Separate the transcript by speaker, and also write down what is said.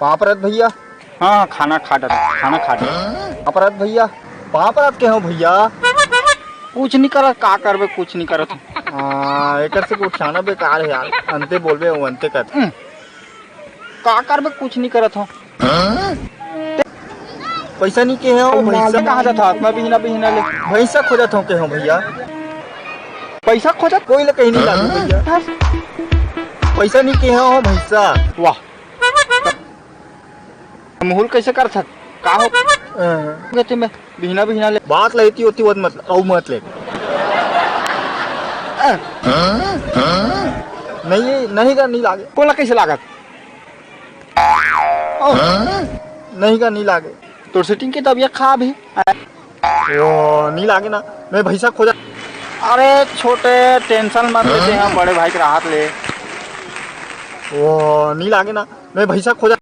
Speaker 1: पापरत भैया।
Speaker 2: हाँ खाना खा रहा
Speaker 1: पापरत भैया। पापरत के हो भैया।
Speaker 2: कुछ नहीं करत का करबे कुछ नहीं करत
Speaker 1: एकर से उठाना बेकार है यार। अंते बोलबे अंते कर।
Speaker 2: का करबे कुछ नहीं करत हो।
Speaker 1: पैसा नहीं के हो
Speaker 2: पैसा कहाँ जाता हाथ में बिहना बिहना ले
Speaker 1: भैंसा खोजत हो के हो भैया।
Speaker 2: पैसा खोजत
Speaker 1: कोई ले कहीं नहीं लागे भैया। पैसा नहीं के हो भैंसा।
Speaker 2: वाह मुहुल कैसे कर सक का हो गते में बिहना बिहना ले
Speaker 1: बात लेती होती वो मत औ मत ले। नहीं का नहीं लागे।
Speaker 2: कोला कैसे लागत
Speaker 1: नहीं का नहीं लागे।
Speaker 2: तोर सेटिंग की तबीयत खराब है।
Speaker 1: ओ नहीं लागे ना। मैं भैंसा खोजा।
Speaker 2: अरे छोटे टेंशन मत लेते हैं बड़े भाई के राहत ले।
Speaker 1: ओ नहीं लागे ना। मैं भैंसा खोजा।